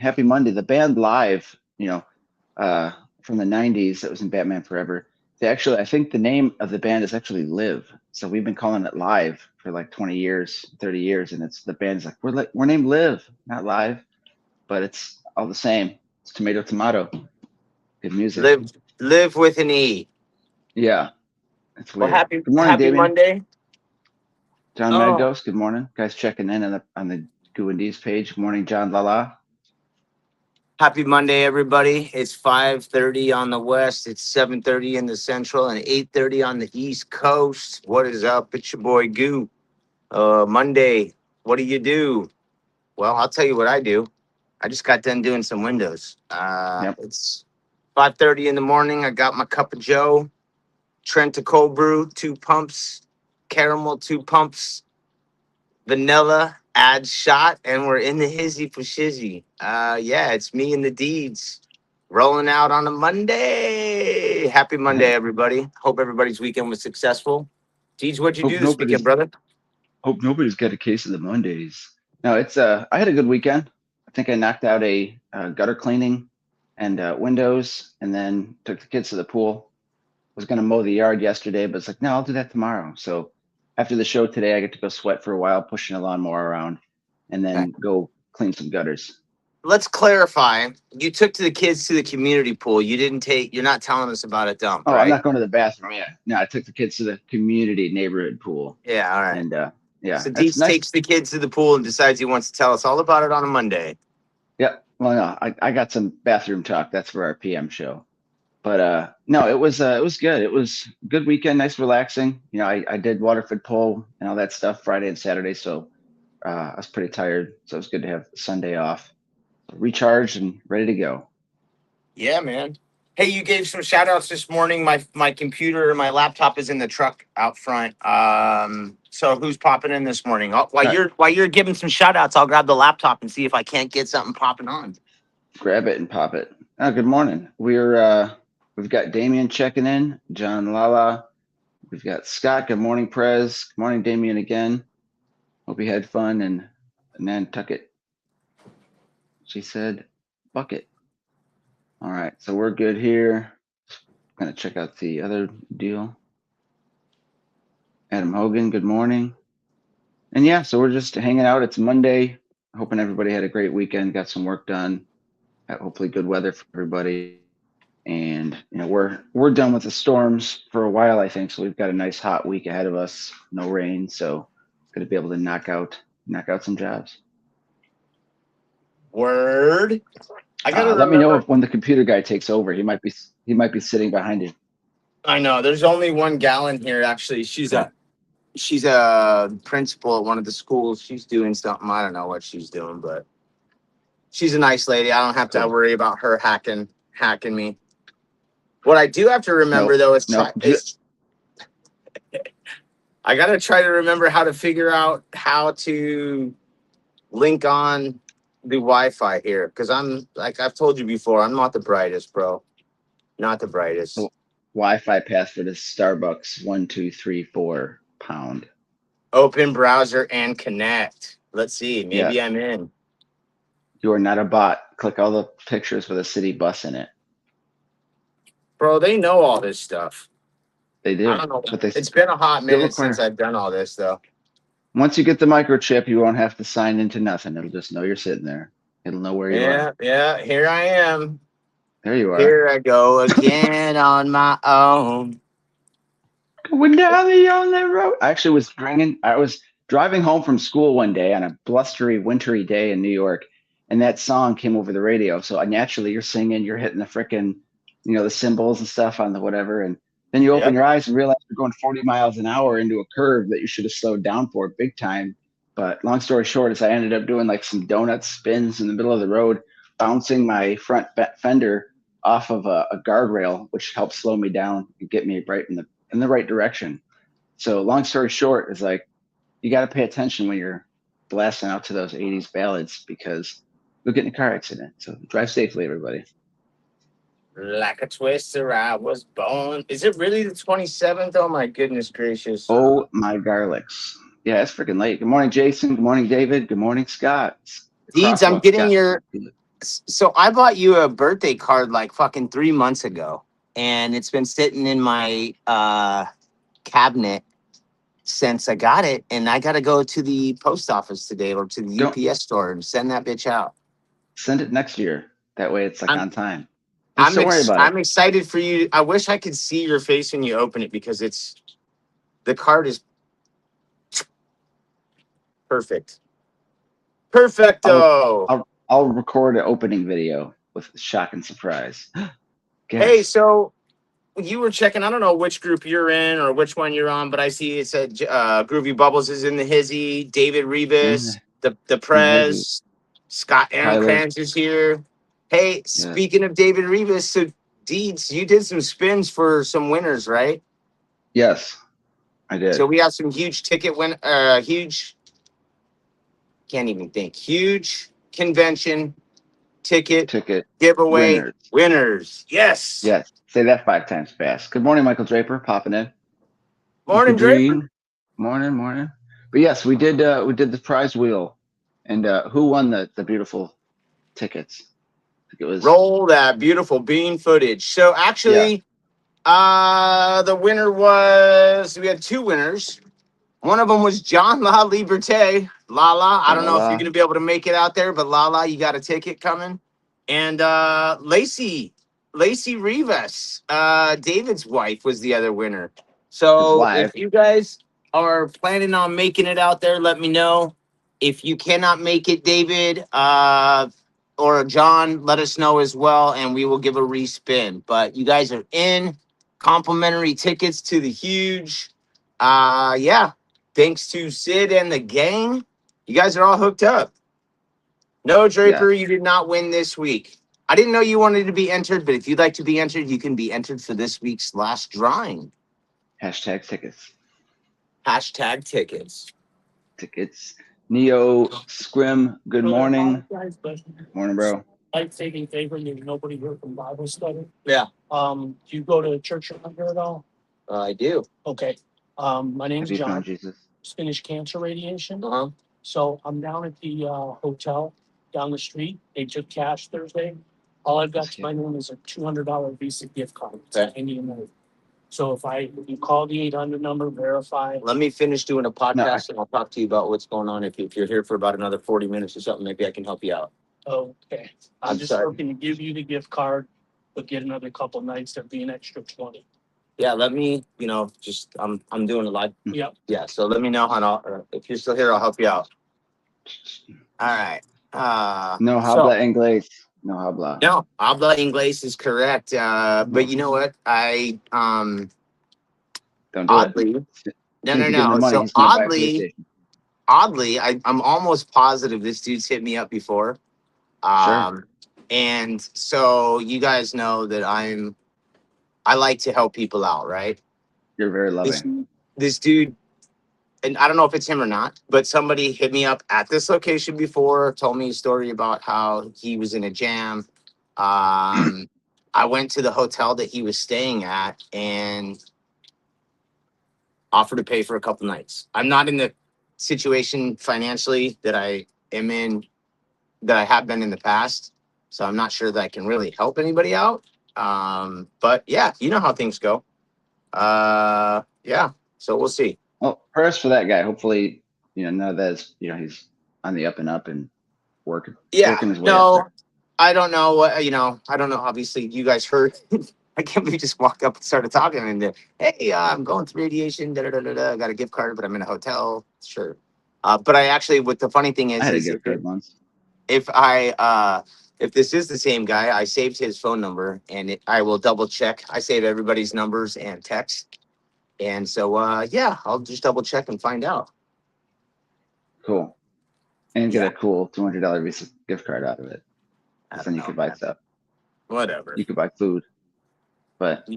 happy Monday. The band Live, from the 90s that was in Batman Forever. I think the name of the band is actually Live. So we've been calling it Live for like 20 years, 30 years. And the band's like, we're named Live, not Live, but it's all the same. It's tomato, tomato. Good music. Live with an E. Yeah. It's Well, weird. Good morning, happy Damien. Monday. John Magdos, good morning. Guys checking in on the Goo and Deed page. Good morning, John Lala. Happy Monday, everybody. It's 5:30 on the west. It's 7:30 in the central and 8:30 on the east coast. What is up? It's your boy Goo. Monday. What do you do? Well, I'll tell you what I do. I just got done doing some windows. Yep. It's 5:30 in the morning. I got my cup of Joe, Trenta cold brew, 2 pumps, caramel, 2 pumps, vanilla, add shot, and we're in the hizzy for shizzy. It's me and the Deeds rolling out on a Monday. Happy Monday, everybody. Hope everybody's weekend was successful. Deeds, what'd you do this weekend, brother? Hope nobody's got a case of the Mondays. No, I had a good weekend. I think I knocked out a gutter cleaning and windows, and then took the kids to the pool. Was going to mow the yard yesterday, but it's like, no, I'll do that tomorrow. So after the show today, I get to go sweat for a while, pushing a lawnmower around, and then go clean some gutters. Let's clarify. You took the kids to the community pool. You're not telling us about a dump, right? I'm not going to the bathroom yet. No, I took the kids to the community neighborhood pool. Yeah, all right. And So Deets takes the kids to the pool and decides he wants to tell us all about it on a Monday. Yeah. Well, no, I got some bathroom talk. That's for our PM show. But no, it was good. It was a good weekend, nice, relaxing. I did Waterford pole and all that stuff Friday and Saturday, so I was pretty tired. So it was good to have Sunday off, recharged and ready to go. Yeah, man. Hey, you gave some shout outs this morning. My computer, my laptop is in the truck out front. So who's popping in this morning? While you're giving some shout outs, I'll grab the laptop and see if I can't get something popping on. Grab it and pop it. Oh, good morning. We've got Damien checking in, John Lala. We've got Scott. Good morning, Prez. Good morning, Damien again. Hope you had fun, and Nantucket. She said bucket. All right, so we're good here. I'm gonna check out the other deal. Adam Hogan, good morning. And yeah, so we're just hanging out. It's Monday. Hoping everybody had a great weekend, got some work done. Hopefully good weather for everybody. And we're done with the storms for a while, I think. So we've got a nice hot week ahead of us. No rain, so going to be able to knock out some jobs. Word. I gotta let me know when the computer guy takes over. He might be sitting behind you. I know. There's only one gal in here. Actually, she's a principal at one of the schools. She's doing something. I don't know what she's doing, but she's a nice lady. I don't have to worry about her hacking me. What I do have to remember, though, is I got to try to remember how to figure out how to link on the Wi-Fi here. Because I'm, like I've told you before, I'm not the brightest, bro. Not the brightest. Wi-Fi password is Starbucks 1234 pound. Open browser and connect. Let's see. Maybe I'm in. You are not a bot. Click all the pictures with a city bus in it. Bro, they know all this stuff. They do. I don't know. It's been a hot minute since I've done all this, though. Once you get the microchip, you won't have to sign into nothing. It'll just know you're sitting there. It'll know where you are. Yeah. Here I am. There you are. Here I go again on my own. Going down the only road. I was driving home from school one day on a blustery, wintry day in New York, and that song came over the radio. So naturally, you're singing, you're hitting the frickin', the cymbals and stuff on the whatever, and then you open your eyes and realize you're going 40 miles an hour into a curve that you should have slowed down for big time. But long story short is I ended up doing like some donut spins in the middle of the road, bouncing my front fender off of a guardrail, which helped slow me down and get me right in the right direction. So long story short is like, you got to pay attention when you're blasting out to those 80s ballads because you'll get in a car accident. So drive safely, everybody. Like a twister, I was born. Is it really the 27th? Oh, my goodness gracious. Oh, my garlics. Yeah, it's freaking late. Good morning, Jason. Good morning, David. Good morning, Scott. Deeds, I'm getting your So I bought you a birthday card like fucking 3 months ago, and it's been sitting in my cabinet since I got it, and I got to go to the post office today or to the Don't UPS store and send that bitch out. send it next year. That way it's like I'm on time. Just don't worry about it. I'm excited for you. I wish I could see your face when you open it because the card is perfect. Perfecto. I'll record an opening video with shock and surprise. Hey, Guess. so you were checking. I don't know which group you're in or which one you're on, but I see it said Groovy Bubbles is in the hizzy. David In Rebus, the the hizzy. Prez, Scott Aaron Tyler. Kranz is here. Hey, Yeah. speaking of David Rebus, so Deeds, you did some spins for some winners, right? Yes, I did. So we have some huge huge, can't even think, huge convention ticket Ticket giveaway winners. winners. Yes. Yes. Say that 5 times fast. Good morning, Michael Draper, popping in. Morning, Uncle Draper. Green. Morning. But yes, we did the prize wheel. And who won the beautiful tickets? I think it was Roll that beautiful bean footage. So yeah. actually, the winner we had two winners. One of them was John La Liberté. Lala, I don't know if you're La. going to be able to make it out there, but Lala, you got a ticket coming. And Lacey Rivas, David's wife, was the other winner. His So wife. if you guys are planning on making it out there, let me know. If you cannot make it, David or John, let us know as well, and we will give a respin. But you guys are in complimentary tickets to the huge. Yeah, thanks to Sid and the gang, you guys are all hooked up. No, Yeah. Draper, you did not win this week. I didn't know you wanted to be entered, but if you'd like to be entered, you can be entered for this week's last drawing. Hashtag tickets. Hashtag tickets. Tickets. Neo Scrim. Good morning. Morning, bro. Life-saving favor. There's nobody here from Bible study. Yeah. Do you go to church around here at all? I do. Okay. My name's Have you found John. Jesus? Just finished cancer radiation. Uh-huh. So I'm down at the hotel down the street. They took cash Thursday. All I've got to my name is a $200 Visa gift card. Okay. Indian money. So if you call the 800 number, verify. Let me finish doing a podcast No, and I'll talk to you about what's going on. If you're here for about another 40 minutes or something, maybe I can help you out. Okay. I'm I'm just sorry. looking to give you the gift card, but get another couple nights. There'd be an extra 20. Yeah, let me, just I'm doing a live. Yep. Yeah, so let me know if you're still here, I'll help you out. All right. no habla inglés. No habla. No, habla inglés is correct. But you know what? I Don't do oddly, it. As no, soon as no, you give him the no. money, So he's gonna buy a PlayStation. oddly, I'm almost positive this dude's hit me up before. Sure. And so you guys know that I like to help people out, right? You're very This loving. this dude, and I don't know if it's him or not, but somebody hit me up at this location before, told me a story about how he was in a jam. I went to the hotel that he was staying at and offered to pay for a couple nights. I'm not in the situation financially that I am in, that I have been in the past. So I'm not sure that I can really help anybody out. But yeah, you know how things go. Yeah. So we'll see. Well, prayers for that guy. Hopefully, none of that is, he's on the up and up and working his way up No, there. I don't know what, I don't know. Obviously, you guys heard. I can't believe just walked up and started talking and hey, I'm going through radiation. Da, da, da, da, da. I got a gift card, but I'm in a hotel. Sure. But I actually, what the funny thing I had a is gift card once. if this is the same guy, I saved his phone number and I will double check. I save everybody's numbers and text. And so, yeah, I'll just double check and find out. Cool. And get Yeah. a cool $200 Visa gift card out of it. I Then don't you know, could buy man. stuff. Whatever. You could buy food. But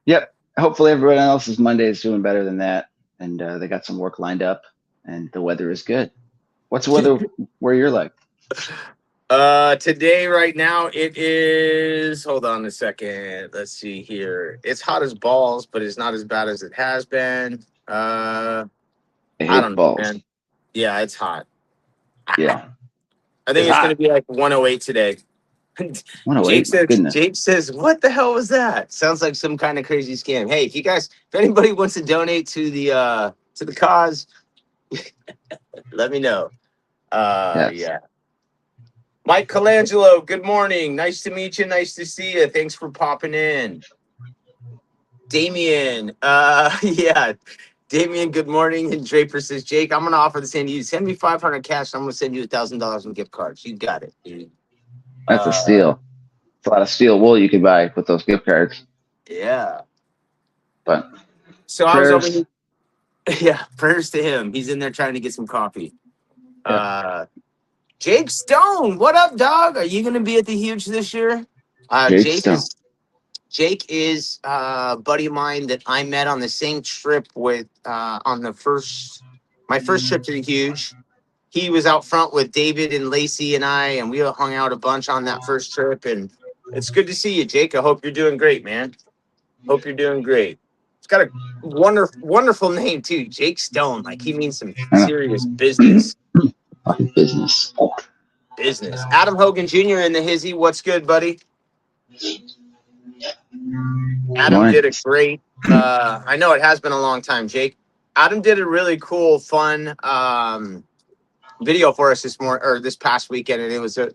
yep. Hopefully everyone else's Monday is doing better than that. And they got some work lined up and the weather is good. What's the weather where you're like? Today, right now, it is. Hold on a second. Let's see here. It's hot as balls, but it's not as bad as it has been. I I hate don't know, balls. man. Yeah, it's hot. Yeah. I think It's it's going to hot. be like 108 today. 108. My goodness. Jake says, what the hell was that? Sounds like some kind of crazy scam. Hey, if anybody wants to donate to the cause, let me know. Yes. Yeah. Mike Colangelo, good morning. Nice to meet you. Nice to see you. Thanks for popping in. Damien, yeah. Damien, good morning. And Draper says, Jake, I'm gonna offer the same to you. Send me 500 cash. I'm gonna send you $1,000 in gift cards. You got it, dude. That's a steal. It's a lot of steel wool you could buy with those gift cards. Yeah. But So I was over prayers. here. Yeah, prayers to him. He's in there trying to get some coffee. Yeah. Jake Stone, what up, dog? Are you gonna be at the Huge this year? Jake Stone. Jake is a buddy of mine that I met on the same trip with on my first trip to the Huge. He was out front with David and Lacey and I, and we hung out a bunch on that first trip. And it's good to see you, Jake. I hope you're doing great, man. Hope you're doing great. It's got a wonderful name too, Jake Stone. Like he means some serious business. Business. Business. Adam Hogan Jr. in the hizzy. What's good, buddy? Adam did a great. I know it has been a long time, Jake. Adam did a really cool, fun video for us this past weekend, and it was a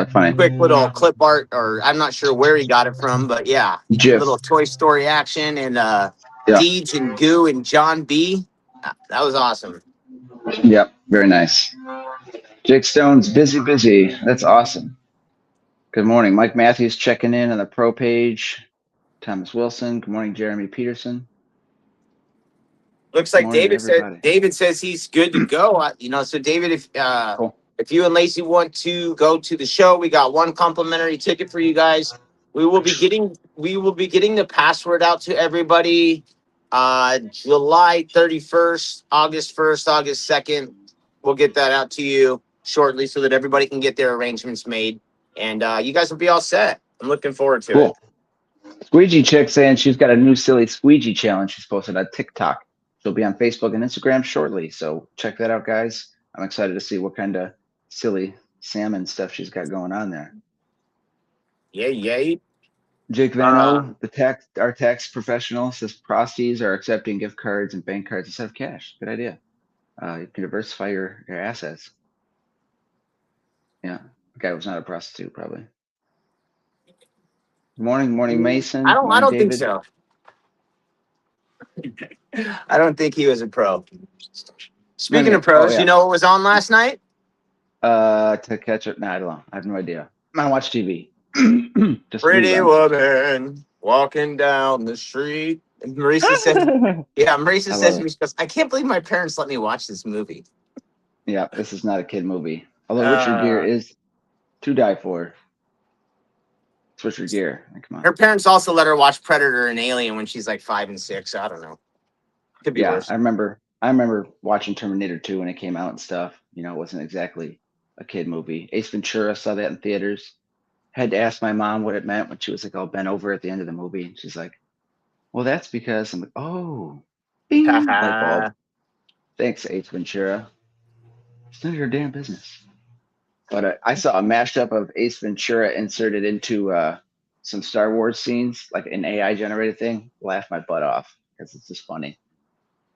funny. quick little clip art, or I'm not sure where he got it from, but yeah, he did a little Toy Story action and Deeds and Goo and John B. That was awesome. Yep, very nice. Jake Stone's busy. That's awesome. Good morning. Mike Matthews checking in on the pro page. Thomas Wilson. Good morning, Jeremy Peterson. Looks like David says he's good to go. So David, if you and Lacey want to go to the show, we got one complimentary ticket for you guys. We will be getting the password out to everybody July 31st, August 1st, August 2nd. We'll get that out to you shortly so that everybody can get their arrangements made. And you guys will be all set. I'm looking forward to it. Squeegee Chick saying she's got a new silly squeegee challenge she's posted on TikTok. She'll be on Facebook and Instagram shortly. So check that out, guys. I'm excited to see what kind of silly salmon stuff she's got going on there. Yay. Jake Van our tax professional, says Prosties are accepting gift cards and bank cards instead of cash. Good idea. You can diversify your assets. Yeah, the guy was not a prostitute, probably. Good morning, Mason. I don't think David. so. I don't think he was a pro. Speaking of pros, you know what was on last night? To catch up. No, I don't know. I have no idea. I don't watch TV. Pretty woman walking down the street. And Marisa says, I can't believe my parents let me watch this movie. Yeah, this is not a kid movie. Although Richard Gere is to die for. It's Richard Gere. Come on. Her parents also let her watch Predator and Alien when she's like 5 and 6. I don't know. Could be worse. I remember watching Terminator 2 when it came out and stuff. You know, it wasn't exactly a kid movie. Ace Ventura, saw that in theaters. Had to ask my mom what it meant when she was like all bent over at the end of the movie. And she's like, well, that's because I'm like, oh, bing, light bulb. Thanks, Ace Ventura. It's none of your damn business. But I saw a mashup of Ace Ventura inserted into some Star Wars scenes, like an AI generated thing. Laughed my butt off because it's just funny.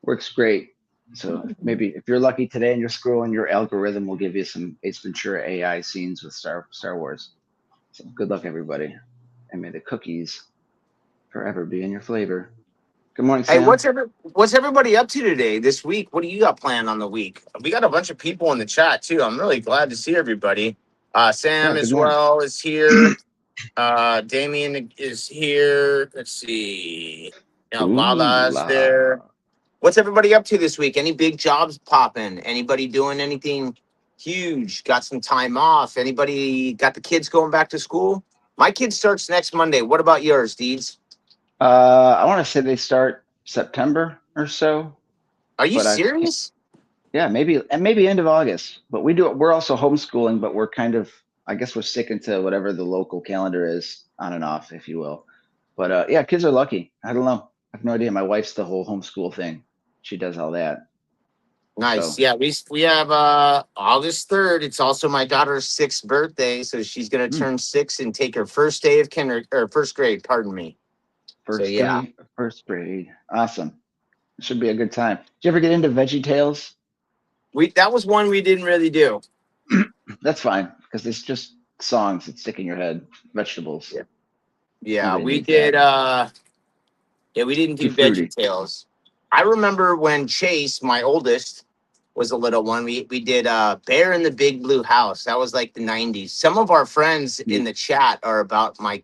Works great. So maybe if you're lucky today and you're scrolling, your algorithm will give you some Ace Ventura AI scenes with Star Wars. So good luck, everybody. And may the cookies forever be in your flavor. Good morning, Sam. Hey, what's everybody up to today, this week? What do you got planned on the week? We got a bunch of people in the chat, too. I'm really glad to see everybody. Sam as well is here. Damien is here. Let's see. Lala's there. What's everybody up to this week? Any big jobs popping? Anybody doing anything huge? Got some time off? Anybody got the kids going back to school? My kid starts next Monday. What about yours, Deeds? I want to say they start September or so. Are you serious? Yeah, maybe end of August. But we're also homeschooling, but we're kind of, I guess we're sticking to whatever the local calendar is, on and off, if you will. But yeah, kids are lucky. I don't know. I have no idea. My wife's the whole homeschool thing. She does all that. Nice. So Yeah, we have August 3rd. It's also my daughter's 6th birthday, so she's gonna turn 6 and take her first day of first grade. Pardon me. So first yeah, day, first grade. Awesome. Should be a good time. Did you ever get into Veggie Tales? that was one we didn't really do. That's fine because it's just songs that stick in your head. Vegetables. Yeah. Yeah, Nobody we needs did. that. Yeah, we didn't Too do Veggie fruity. Tales. I remember when Chase, my oldest, was a little one. We did Bear in the Big Blue House. That was like the 90s. Some of our friends Yeah. in the chat are about my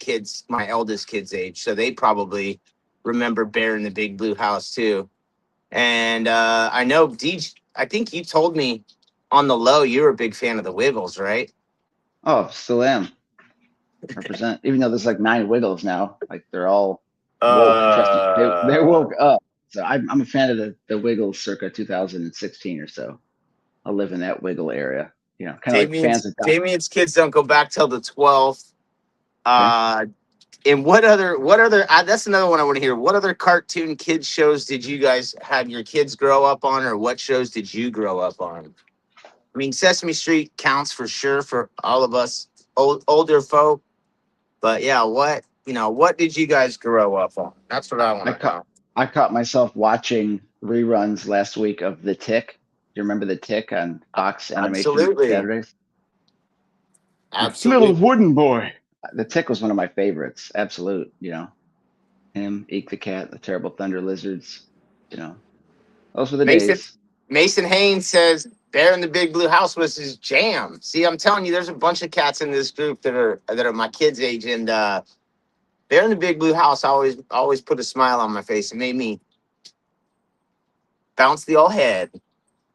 eldest kid's age, so they probably remember Bear in the Big Blue House too. And I know DJ. I think you told me on the low you were a big fan of the Wiggles, right? Oh, still am. Represent. Even though there's like 9 Wiggles now, like they're all woke. Trust me, they Uh, woke up. So I'm a fan of the Wiggles circa 2016 or so. I live in that Wiggle area. Kind of like fans of Damien's kids don't go back till the 12th. Okay. And what other that's another one I want to hear. What other cartoon kids shows did you guys have your kids grow up on, or what shows did you grow up on? I mean, Sesame Street counts for sure for all of us older folk, but yeah, what did you guys grow up on? That's what I I want to caught know. I caught myself watching reruns last week of The Tick. Do you remember The Tick on Fox Animation Absolutely. Saturdays? Little Absolutely. wooden boy. The Tick was one of my favorites. Absolute. Him, Eek the cat, the terrible thunder lizards. Those were the Mason days. Mason Haynes says Bear in the Big Blue House was his jam. See, I'm telling you, there's a bunch of cats in this group that are my kids' age, and Bear in the Big Blue House always put a smile on my face. It made me bounce the old head,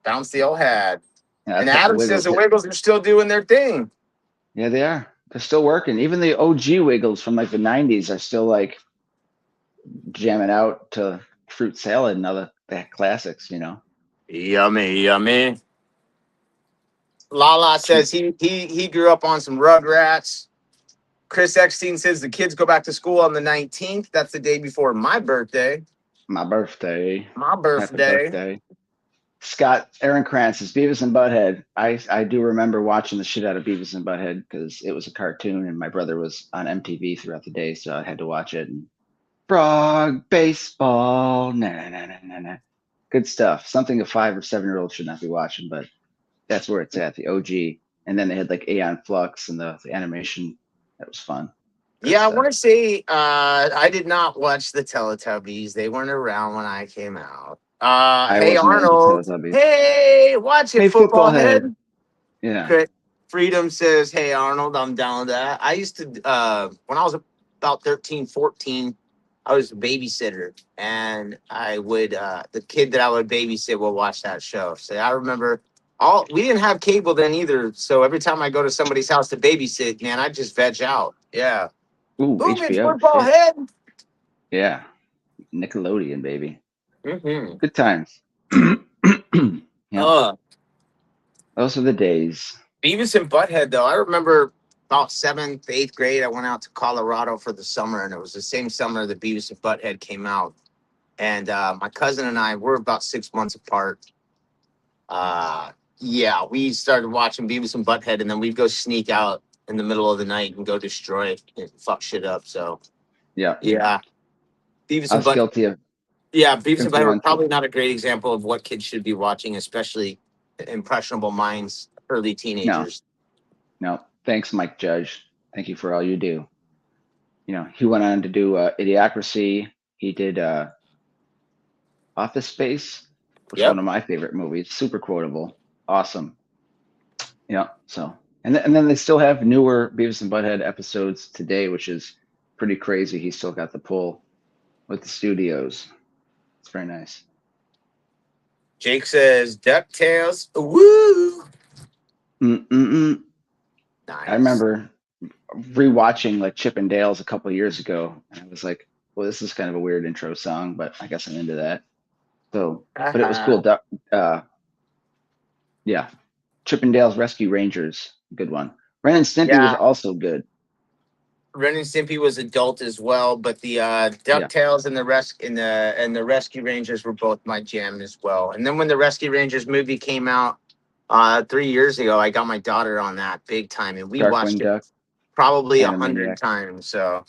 bounce the old head. Yeah, I And thought the Adam says Wiggles the hit. Wiggles are still doing their thing. Yeah, they are. They're still working. Even the OG Wiggles from like the 90s are still like jamming out to fruit salad and other that classics. Yummy, yummy. Lala says he grew up on some Rugrats. Chris Eckstein says the kids go back to school on the 19th. That's the day before my birthday. My birthday. My Happy birthday. birthday. Scott Aaron Krantz is Beavis and Butthead. I do remember watching the shit out of Beavis and Butthead because it was a cartoon and my brother was on MTV throughout the day, so I had to watch it. And frog baseball, na. Good stuff. Something a 5 or 7 year old should not be watching, but that's where it's at. The OG, and then they had like Aeon Flux and the animation. That was fun. Good Yeah, I stuff. want to say I did not watch the Teletubbies. They weren't around when I came out. I Hey wasn't into Arnold. Teletubbies. Hey, watch it, Hey, football football head. head. Yeah. Crit- Freedom says, hey Arnold, I'm down with that. I used to when I was about 13, 14, I was a babysitter, and I would the kid that I would babysit would watch that show. So I remember all we didn't have cable then either. So every time I go to somebody's house to babysit, man, I just veg out. Yeah. Ooh, Move it, HBO. football Shit. head. Yeah. Nickelodeon, baby. Mm-hmm. Good times. Yeah. Uh, Those are the days. Beavis and Butthead, though, I remember about 7th, 8th grade, I went out to Colorado for the summer, and it was the same summer that Beavis and Butthead came out. And my cousin and I were about 6 months apart. Yeah, we started watching Beavis and Butthead, and then we'd go sneak out in the middle of the night and go destroy it and fuck shit up. So, Yeah. yeah, Beavis I and was Butthead. guilty of Yeah, Beavis and Butthead were influential. probably not a great example of what kids should be watching, especially impressionable minds, early No, teenagers. no. Thanks, Mike Judge. Thank you for all you do. He went on to do Idiocracy. He did Office Space, which is one Yep. of my favorite movies. Super quotable. Awesome. Yeah. So, and then they still have newer Beavis and Butthead episodes today, which is pretty crazy. He's still got the pull with the studios. It's very nice. Jake says DuckTales. Woo! Mm-mm-mm. I Nice. remember rewatching like Chip and Dale's a couple of years ago, and I was like, "Well, this is kind of a weird intro song, but I guess I'm into that." So, but it was cool. Yeah, Chip and Dale's Rescue Rangers, good one. Ren and Stimpy was Yeah. also good. Ren and Stimpy was adult as well, but the DuckTales and the Rescue Rangers were both my jam as well. And then when the Rescue Rangers movie came out 3 years ago, I got my daughter on that big time, and we watched Darkwing it Duck, probably 100 Animaniacs. times. So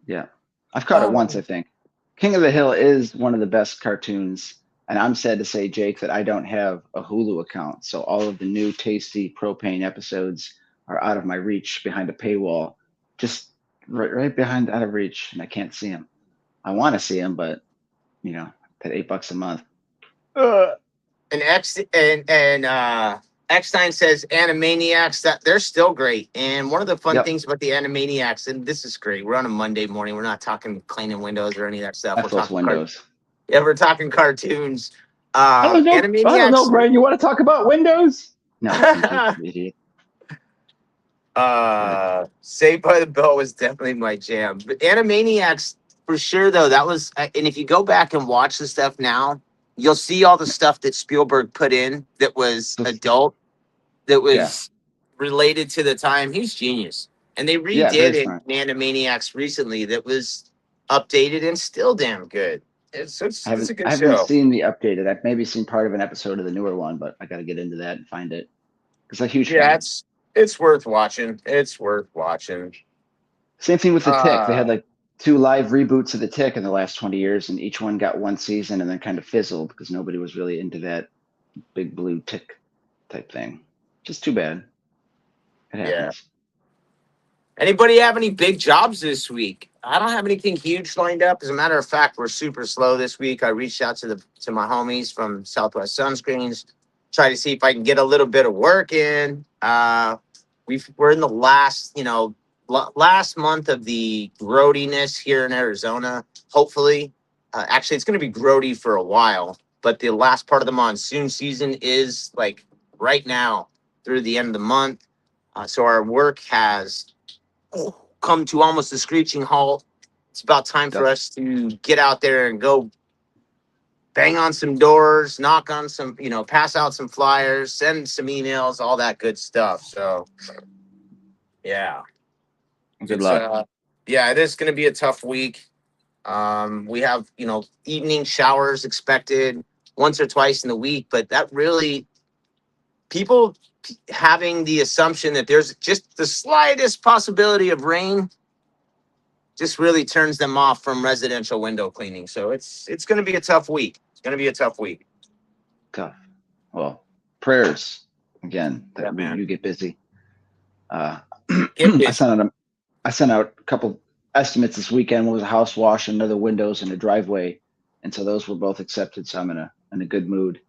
Yeah, I've caught it once, I think. King of the Hill is one of the best cartoons, and I'm sad to say, Jake, that I don't have a Hulu account, so all of the new tasty propane episodes are out of my reach behind a paywall, just right behind out of reach, and I can't see them. I want to see them, but that $8 a month. and Eckstein says Animaniacs, that they're still great. And one of the fun Yep, things about the Animaniacs, and this is great. We're on a Monday morning. We're not talking cleaning windows or any of that stuff. We're F those talking windows. we're talking cartoons. I don't know. I don't know, Animaniacs. Brian. You want to talk about Windows? No, thank you, idiot. Saved by the Bell was definitely my jam. But Animaniacs, for sure, though, that was, and if you go back and watch the stuff now, you'll see all the stuff that Spielberg put in that was adult, that Yeah, was related to the time. He's genius. And they yeah, redid very it smart. in Animaniacs recently that was updated and still damn good. It's a I good haven't show. seen the updated. I've maybe seen part of an episode of the newer one, but I got to get into that and find it because I'm a huge Yeah, fan. it's worth watching. It's worth watching. Same thing with the Tick. They had Uh, like 2 live reboots of the Tick in the last 20 years, and each one got 1 season and then kind of fizzled because nobody was really into that big blue tick type thing. Just too bad. It yeah. happens. Anybody have any big jobs this week? I don't have anything huge lined up. As a matter of fact, we're super slow this week. I reached out to my homies from Southwest Sunscreens, try to see if I can get a little bit of work in. We're in the last, last month of the growdiness here in Arizona. Hopefully, actually, it's going to be grody for a while, but the last part of the monsoon season is like right now through the end of the month. So our work has come to almost a screeching halt. It's about time for That's us to get out there and go bang on some doors, knock on some, pass out some flyers, send some emails, all that good stuff. So, yeah, good it's luck. yeah, it is going to be a tough week. We have, evening showers expected once or twice in the week, but that really people having the assumption that there's just the slightest possibility of rain just really turns them off from residential window cleaning. So it's going to be a tough week. It's going to be a tough week. Tough. Well, prayers again Yeah, that man. you get busy. Uh, Get I busy. sent out a couple estimates this weekend. One was a house wash, another windows, and a driveway, and so those were both accepted. So I'm in a good mood.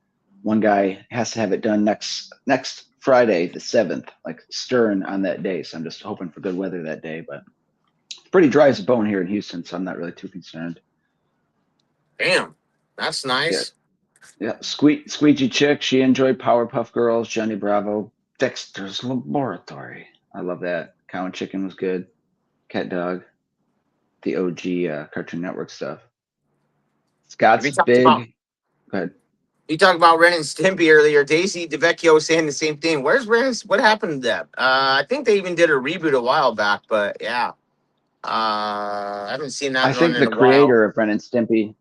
One guy has to have it done next Friday, the 7th, like stern on that day. So I'm just hoping for good weather that day. But it's pretty dry as a bone here in Houston, so I'm not really too concerned. Damn, that's Yeah, nice. yeah. Squeegee Chick, she enjoyed Powerpuff Girls, Johnny Bravo, Dexter's Laboratory. I love that. Cow and Chicken was good. Cat Dog, the OG Cartoon Network stuff. If Scott's you talked about big. Go ahead. you talked about Ren and Stimpy earlier, Daisy DeVecchio was saying the same thing. Where's Ren? What happened to that? I think they even did a reboot a while back, but yeah, I haven't seen I that one think in the a while. creator of Ren and Stimpy,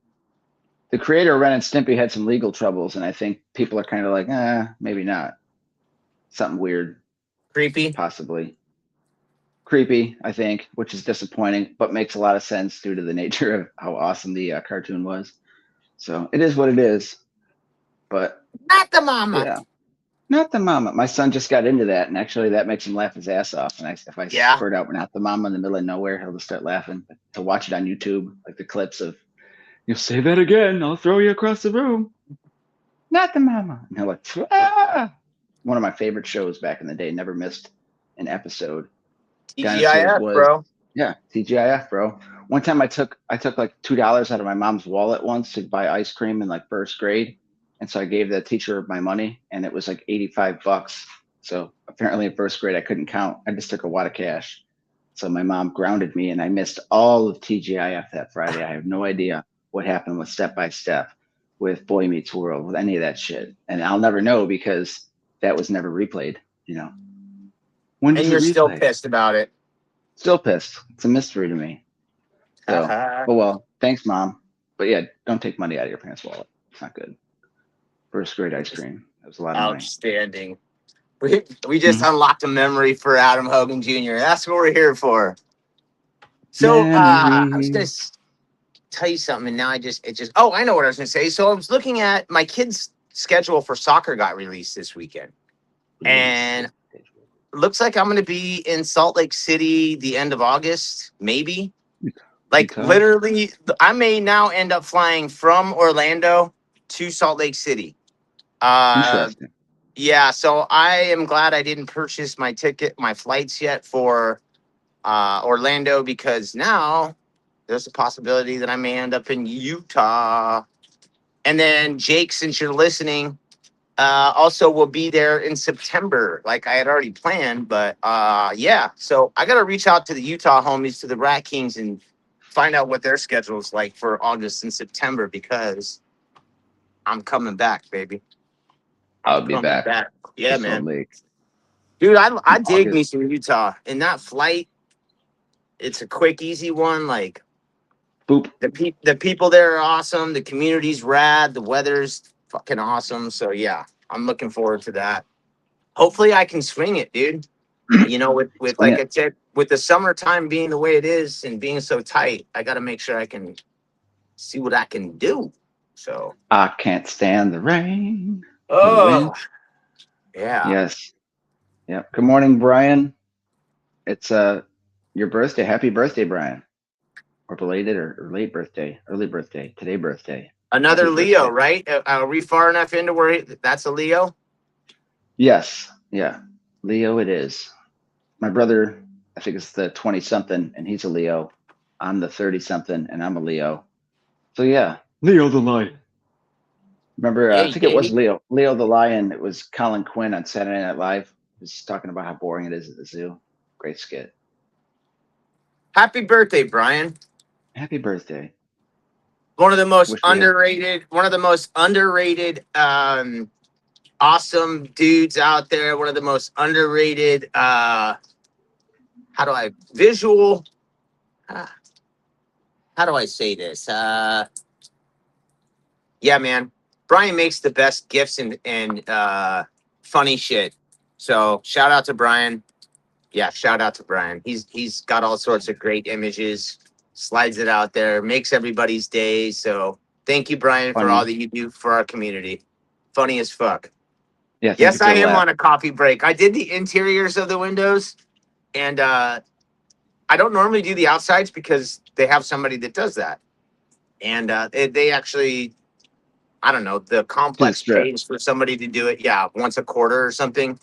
the creator of Ren and Stimpy had some legal troubles, and I think people are kind of like, maybe not. Something weird, Creepy. possibly. Creepy, I think, which is disappointing, but makes a lot of sense due to the nature of how awesome the cartoon was. So it is what it is. But Not the mama. yeah, not the mama. My son just got into that, and actually that makes him laugh his ass off. And if I Yeah. spurt out "not the mama" in the middle of nowhere, he'll just start laughing. But to watch it on YouTube, like the clips of "you'll say that again, I'll throw you across the room." Not the mama. And he'll like, ah! One of my favorite shows back in the day. Never missed an episode. Dinosaurs TGIF, was, bro. yeah, TGIF, bro. One time I took like $2 out of my mom's wallet once to buy ice cream in like first grade, and so I gave the teacher my money, and it was like $85. So apparently in first grade I couldn't count. I just took a wad of cash. So my mom grounded me, and I missed all of TGIF that Friday. I have no idea what happened with Step by Step, with Boy Meets World, with any of that shit, and I'll never know because that was never replayed. When And does it you're still replay? pissed about it. Still pissed. It's a mystery to me. So, oh well. Thanks, Mom. But yeah, don't take money out of your parents' wallet. It's not good. First grade ice cream. That was a lot of money. Outstanding. We just Mhm. unlocked a memory for Adam Hogan Jr. That's what we're here for. So I was gonna Memories. tell you something, and now oh, I know what I was gonna say. So I was looking at my kids' schedule for soccer got released this weekend, and looks like I'm gonna be in Salt Lake City the end of August, maybe. Like Utah. literally, I may now end up flying from Orlando to Salt Lake City. Uh, Interesting. yeah, so I am glad I didn't purchase my flights yet for Orlando, because now there's a possibility that I may end up in Utah. And then Jake, since you're listening, also will be there in September, like I had already planned. But yeah, so I got to reach out to the Utah homies, to the Rat Kings, and find out what their schedule is like for August and September, because I'm coming back, baby. I'm I'll be coming back back. to Yeah, Salt man. Lake Dude, I in dig me August. some Utah. And that flight, it's a quick, easy one. Like Boop. the people there are awesome. The community's rad. The weather's fucking awesome. So yeah, I'm looking forward to that. Hopefully I can swing it, dude. You know, with Swing like it. I said, with the summertime being the way it is and being so tight, I got to make sure I can see what I can do. So, I can't stand the rain or the wind. oh yeah, Yes. Yep. Good morning, Brian. It's your birthday. Happy birthday, Brian. Or belated or late birthday, early birthday, today birthday. another Happy Leo, birthday. right? Are we far enough into where that's a Leo? Yes. Yeah. Leo it is. My brother, I think it's the 20 something and he's a Leo. I'm the 30 something and I'm a Leo. So yeah. Leo the Lion. Remember, I Yay, think it was yay! Leo the Lion. It was Colin Quinn on Saturday Night Live. He was talking about how boring it is at the zoo. Great skit. Happy birthday, Brian. Happy birthday. One of the most Wish we had. underrated, awesome dudes out there. One of the most underrated, how do I visual? Uh, how do I say this? Yeah, man. Brian makes the best gifts and funny shit. So shout out to Brian. Yeah, shout out to Brian. He's got all sorts of great images, slides it out there, makes everybody's day. So thank you, Brian, for all Funny. that you do for our community. Funny as fuck. Yeah, thank you Yes, for I the am laugh. on a coffee break. I did the interiors of the windows, and I don't normally do the outsides because they have somebody that does that. And they actually, I don't know, the To the complex strip. pays for somebody to do it. Yeah, once a quarter or something.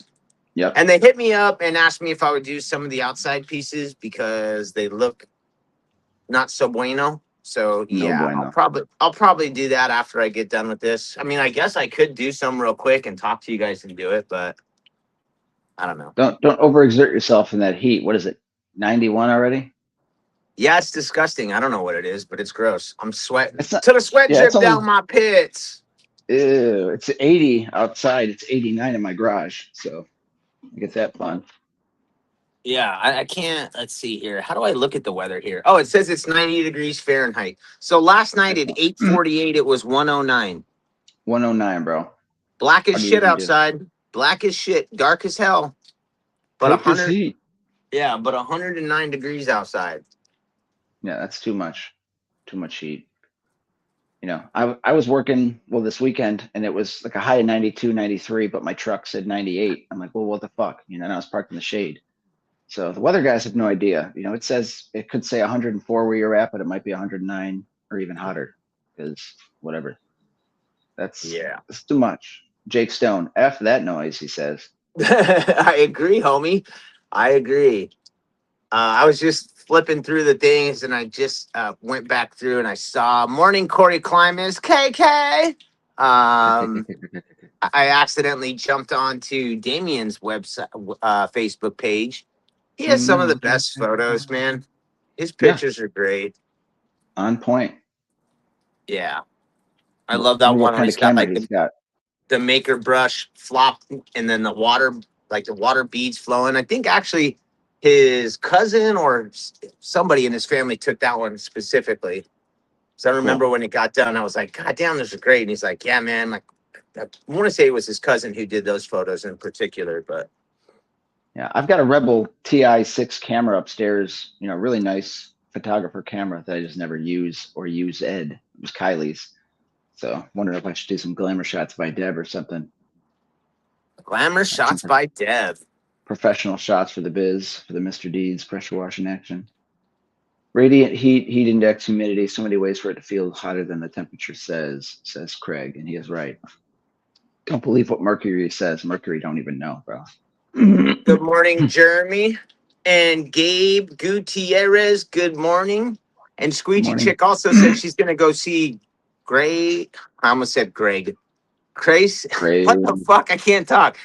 Yep. And they hit me up and asked me if I would do some of the outside pieces because they look not so bueno. So No yeah, bueno. I'll probably do that after I get done with this. I mean, I guess I could do some real quick and talk to you guys and do it, but I don't know. Don't overexert yourself in that heat. What is it? 91 already? Yeah, it's disgusting. I don't know what it is, but it's gross. I'm sweating It's not. till the sweat Yeah, it's drip down only. my pits. Ew, it's 80 outside. It's 89 in my garage. So I get that fun. Yeah, I can't. Let's see here. How do I look at the weather here? Oh, it says it's 90 degrees Fahrenheit. So last night That's at fun. 8:48, it was 109. 109, bro. Black as How do you shit even do? outside. Black as shit. Dark as hell. But Take this 100, heat. yeah, but 109 degrees outside. Yeah, that's too much. Too much heat. I was working this weekend and it was like a high of 92, 93, but my truck said 98. I'm like, well, what the fuck? And I was parked in the shade. So the weather guys have no idea. It says it could say 104 where you're at, but it might be 109 or even hotter because whatever. Yeah. That's too much. Jake Stone, F that noise, he says. I agree, homie. I agree. I was just flipping through the things and I just went back through and I saw Morning Corey Climbers, KK. I accidentally jumped onto Damien's website, Facebook page. He has some of the best photos, man. His Yeah, pictures are great. on point. Yeah. I I love that wonder what one where kind of he's got camera like he's got. the maker brush flop and then the water, like the water beads flowing. I think actually his cousin or somebody in his family took that one specifically. So I remember when it got done, I was like, God damn, this is great. And he's like, yeah, man. Like, I want to say it was his cousin who did those photos in particular, but Yeah, I've got a Rebel TI6 camera upstairs, really nice photographer camera that I just never use or use Ed. It was Kylie's. So wondering if I should do some glamour shots by Deb or something. glamour shots by Dev. Professional shots for the biz, for the Mr. Deeds, pressure washing action. Radiant heat index, humidity, so many ways for it to feel hotter than the temperature says Craig, and he is right. Don't believe what Mercury says. Mercury don't even know, bro. Good morning, Jeremy and Gabe Gutierrez. Good morning. And Squeegee Chick also said she's going to go see Greg. I almost said Greg. Crace. What the fuck? I can't talk.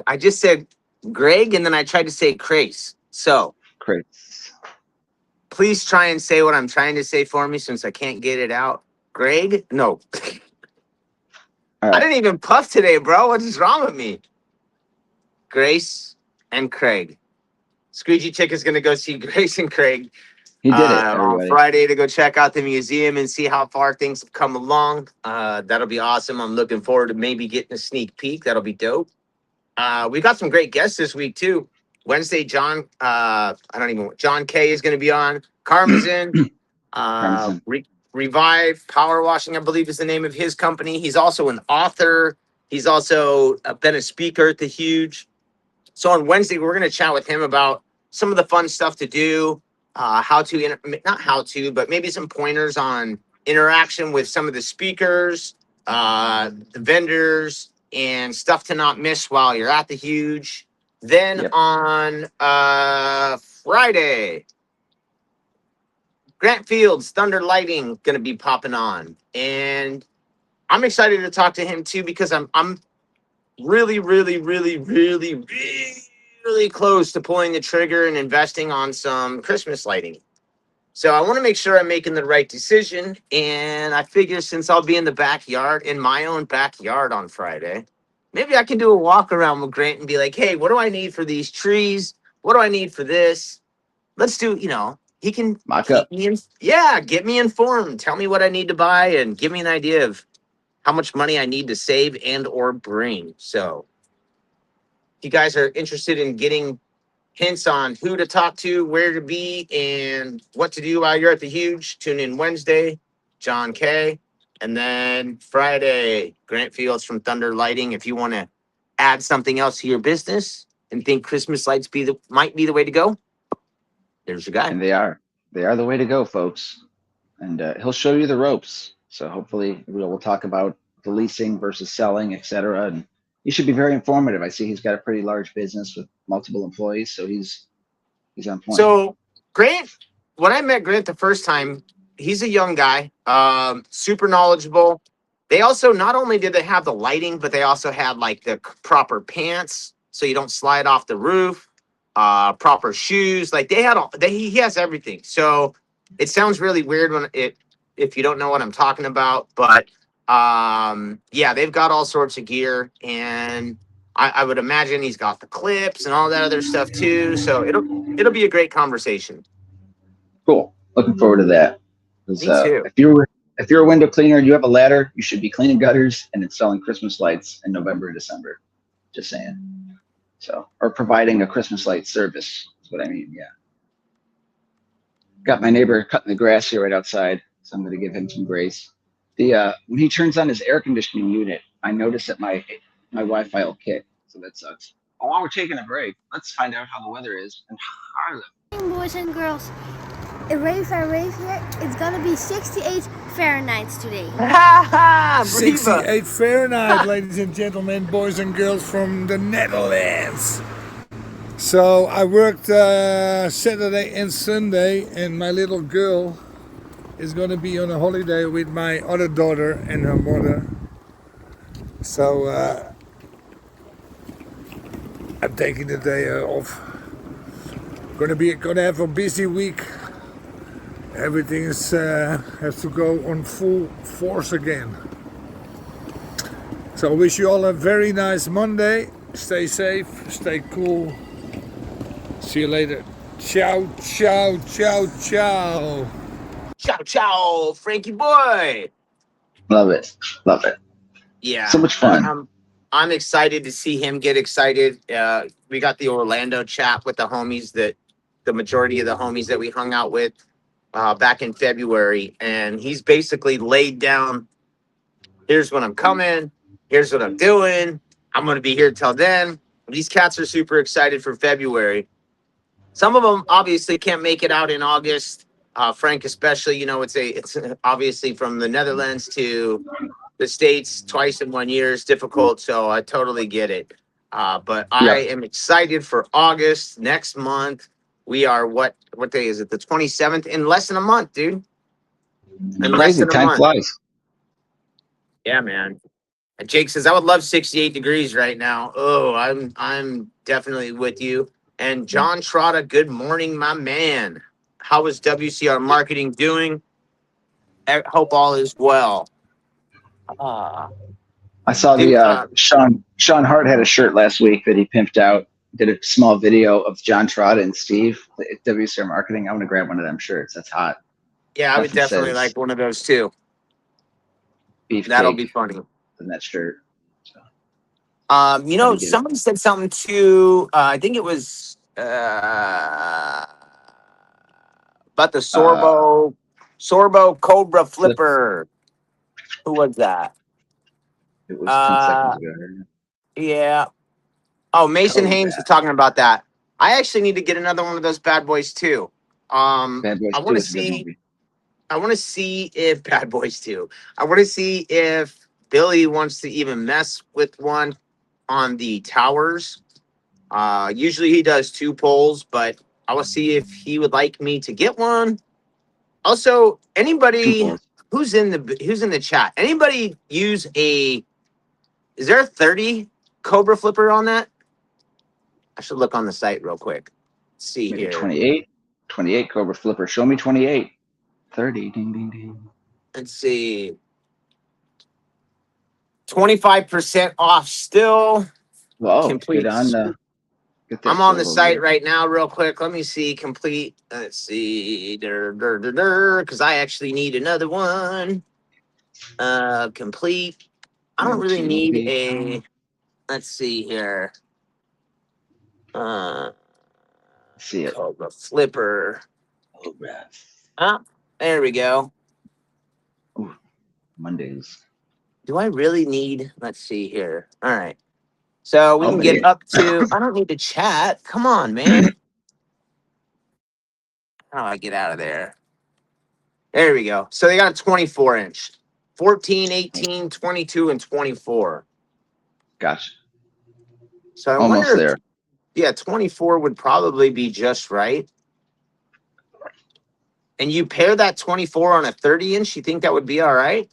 I just said Greg and then I tried to say Crace. So, Crace. Please try and say what I'm trying to say for me since I can't get it out. Greg? No. Right. I didn't even puff today, bro. What is wrong with me? Grace and Craig. Squeegee Chick is going to go see Grace and Craig. He did it on Friday to go check out the museum and see how far things have come along. That'll be awesome. I'm looking forward to maybe getting a sneak peek. That'll be dope. We got some great guests this week too. Wednesday, John K is going to be on. Karmazin. Revive Power Washing, I believe, is the name of his company. He's also an author. He's also been a speaker at the Huge. So on Wednesday, we're going to chat with him about some of the fun stuff to do, but maybe some pointers on interaction with some of the speakers, the vendors, and stuff to not miss while you're at the Huge. Then on Friday, Grant Fields, Thunder Lighting, going to be popping on. And I'm excited to talk to him too because I'm really, really, really, really, really close to pulling the trigger and investing on some Christmas lighting. So I want to make sure I'm making the right decision. And I figure since I'll be in my own backyard on Friday, maybe I can do a walk around with Grant and be like, hey, what do I need for these trees? What do I need for this? Let's do, he can get me informed. Tell me what I need to buy and give me an idea of how much money I need to save and or bring. So if you guys are interested in getting hints on who to talk to, where to be, and what to do while you're at the Huge, tune in Wednesday, John K. And then Friday, Grant Fields from Thunder Lighting. If you want to add something else to your business and think Christmas lights might be the way to go, there's your guy. And they are the way to go, folks. And he'll show you the ropes. So hopefully we'll talk about the leasing versus selling, etc. And he should be very informative. I see he's got a pretty large business with multiple employees, so he's on point. So Grant, when I met Grant the first time, he's a young guy, super knowledgeable. They also, not only did they have the lighting, but they also had like the proper pants so you don't slide off the roof, proper shoes. Like he has everything. So it sounds really weird if you don't know what I'm talking about, but they've got all sorts of gear, and I would imagine he's got the clips and all that other stuff too. So it'll be a great conversation. Cool. Looking forward to that. Me too. If you're a window cleaner and you have a ladder, you should be cleaning gutters and installing Christmas lights in November and December. Just saying. So, or providing a Christmas light service is what I mean. Yeah. Got my neighbor cutting the grass here right outside, so I'm going to give him some grace. When he turns on his air conditioning unit, I notice that my Wi-Fi will kick, so that sucks. While we're taking a break, let's find out how the weather is in Harlem. Boys and girls, a rave here. It's gonna be 68 Fahrenheit today. 68 Fahrenheit, ladies and gentlemen, boys and girls from the Netherlands. So I worked Saturday and Sunday, and my little girl is going to be on a holiday with my other daughter and her mother. So I'm taking the day off. Gonna have a busy week. Everything has to go on full force again. So I wish you all a very nice Monday. Stay safe, stay cool. See you later. Ciao, ciao, ciao, ciao. Ciao, ciao, Frankie boy. Love it. Love it. Yeah, So much fun. I'm excited to see him get excited. We got the Orlando chat with the homies that the majority of the homies that we hung out with back in February, and he's basically laid down. Here's when I'm coming. Here's what I'm doing. I'm going to be here till then. These cats are super excited for February. Some of them obviously can't make it out in August. Frank, especially, you know, it's obviously from the Netherlands to the States twice in 1 year is difficult. So I totally get it. But I Yep. am excited for August next month. We are what day is it? The 27th, in less than a month, dude. In less Crazy. than a Time month. flies. Yeah, man. And Jake says, I would love 68 degrees right now. Oh, I'm definitely with you. And John Trotta, good morning, my man. How is WCR marketing doing? I hope all is well. I saw Dude, the Sean Hart had a shirt last week that he pimped out. Did a small video of John Trotta and Steve at WCR Marketing. I want to grab one of them shirts. That's hot. yeah, I would Nothing definitely says like one of those too. That'll beefcake be funny. than that shirt. So You gotta know, get it. somebody said something to I think it was about the Sorbo Cobra Flip. Flipper. Who was that? It was 10 Uh seconds ago. yeah. Oh, Mason Cobra. Haynes is talking about that. I actually need to get another one of those bad boys too. Bad Boys I 2 want to is a good see. movie. I want to see if Bad Boys 2. I want to see if Billy wants to even mess with one on the towers. Usually he does 2 polls, but I will see if he would like me to get one. Also, Two anybody balls. who's in the chat, anybody use a? Is there a 30 Cobra flipper on that? I should look on the site real quick. Let's see Maybe here. 28. 28 Cobra Flipper. Show me 28. 30. Ding, ding, ding. Let's see. 25% off still. Whoa. Get Complete. on get that I'm on the silver site wheel. right now, real quick. Let me see. Complete. Let's see. Because I actually need another one. Complete. I don't really need a. Let's see here. Uh, See it. Cobra flipper. Cobra. Ah, there we go. Ooh, Mondays. Do I really need? Let's see here. All right. So we Oh, can get man. up to. I don't need to chat. Come on, man. How do I get out of there? There we go. So they got a 24-inch. 14, 18, 22, and 24. Gotcha. So I Almost wonder if, there. yeah, 24 would probably be just right. And you pair that 24 on a 30-inch, you think that would be all right?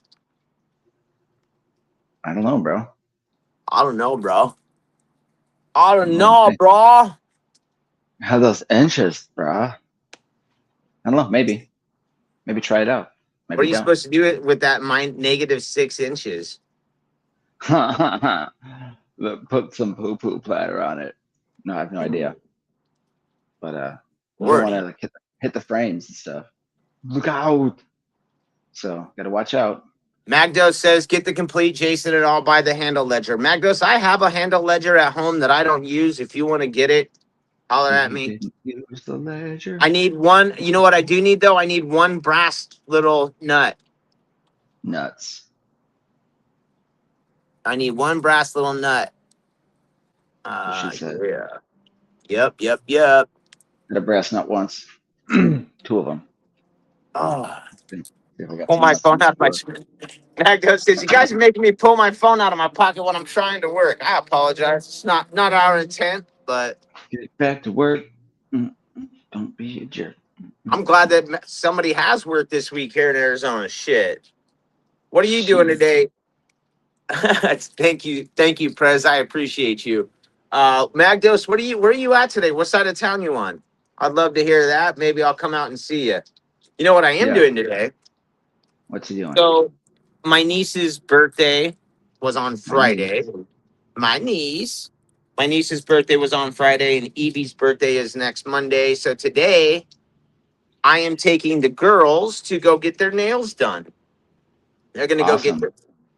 I don't know, bro. I don't know, bro. I I don't don't know what you know, think. bro. How those inches, bro? I don't know. Maybe. Maybe try it out. What are Maybe you don't. supposed to do it with that -6 inches? Look, put some poo-poo platter on it. No, I have no idea. But you don't want to Wording. like hit the frames and stuff. Look out. So gotta watch out. Magdos says, get the complete Jason and I'll buy the handle ledger. Magdos, I have a handle ledger at home that I don't use. If you want to get it, holler at We me. didn't use the ledger. I need one. You know what I do need though? I need one brass little nut. Nuts. I need one brass little nut. She said. Yeah. Yep. Had a brass nut once. Two of them. Oh, See if I got pull some my nuts in phone the out of my. store. Magdo says, you guys are making me pull my phone out of my pocket when I'm trying to work. I apologize. It's not our intent, but Get back to work. Don't be a jerk. I'm glad that somebody has work this week here in Arizona. Shit. What are you doing today? Thank you, Prez. I appreciate you. Magdos, where are you at today? What side of town you on? I'd love to hear that. Maybe I'll come out and see you. You know what I am Yeah. doing today? What's he doing? So my niece's birthday was on My niece. Friday. My niece. My niece's birthday was on Friday, and Evie's birthday is next Monday. So today, I am taking the girls to go get their nails done. They're gonna go get Awesome.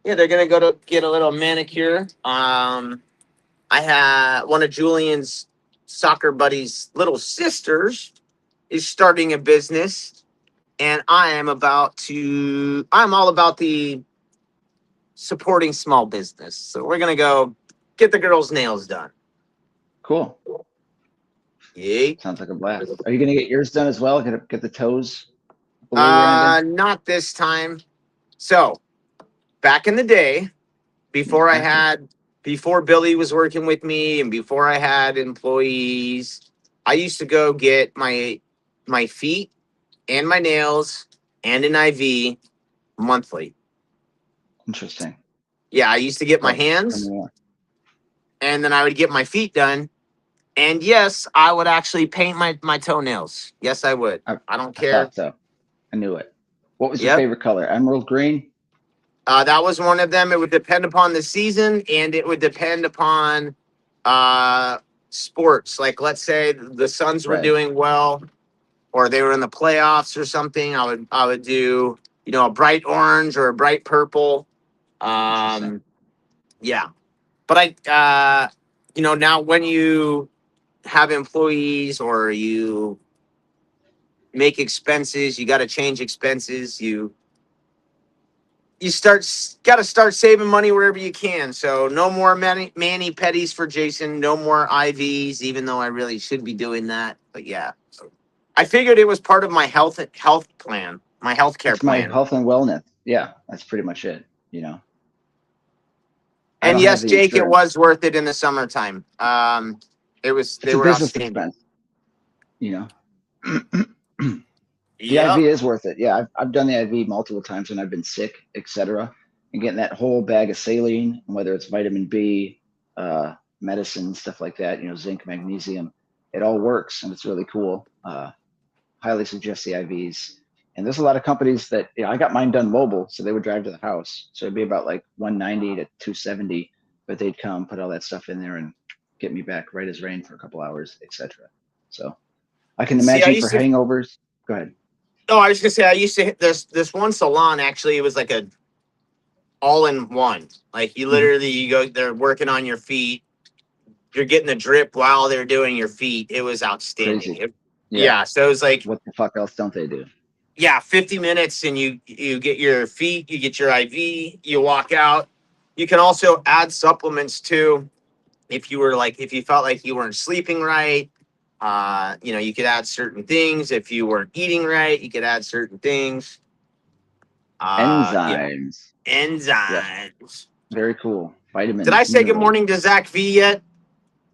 they're gonna go to get a little manicure. I had one of Julian's soccer buddies' little sisters is starting a business, and I'm all about the supporting small business. So we're gonna go get the girls' nails done. Cool. Yay. Sounds like a blast. Are you gonna get yours done as well? Get the toes blue or anything? Not this time. So back in the day, before before Billy was working with me and before I had employees, I used to go get my feet and my nails and an IV monthly. Interesting. Yeah, I used to get my Oh, tell hands me more. and then I would get my feet done. And yes, I would actually paint my toenails. Yes, I would. I don't I care. thought so. I knew it. What was your Yep. favorite color? Emerald green? That was one of them. It would depend upon the season, and it would depend upon sports. Like, let's say the Suns were Right. doing well, or they were in the playoffs or something. I would do a bright orange or a bright purple. Interesting. Yeah, but now when you have employees or you make expenses, you got to change expenses. You got to start saving money wherever you can. So no more mani pedis for Jason. No more IVs, even though I really should be doing that. But yeah, I figured it was part of my health plan, my healthcare It's my plan. health and wellness. Yeah, that's pretty much it. I And don't have yes, the Jake, it insurance. was worth it in the summertime. They It's a were business outstanding. expense. The Yeah. IV is worth it. Yeah, I've done the IV multiple times when I've been sick, etc. And getting that whole bag of saline, whether it's vitamin B, medicine, stuff like that, zinc, magnesium, it all works and it's really cool. Highly suggest the IVs. And there's a lot of companies that I got mine done mobile, so they would drive to the house. So it'd be about like 190 to 270, but they'd come, put all that stuff in there, and get me back right as rain for a couple hours, etc. So I can See, I imagine for used to. hangovers. Go ahead. Oh, I was gonna say I used to hit this one salon. Actually, it was like a all in one. Like you literally you go, they're working on your feet. You're getting the drip while they're doing your feet. It was outstanding. Crazy. Yeah. So it was like, What the fuck else don't they do? yeah, 50 minutes and you get your feet, you get your IV, you walk out. You can also add supplements too. If you felt like you weren't sleeping right, you could add certain things. If you weren't eating right, you could add certain things. Yeah. Enzymes. Enzymes. Very cool. Vitamins. Did I say good minerals. morning to Zach V yet?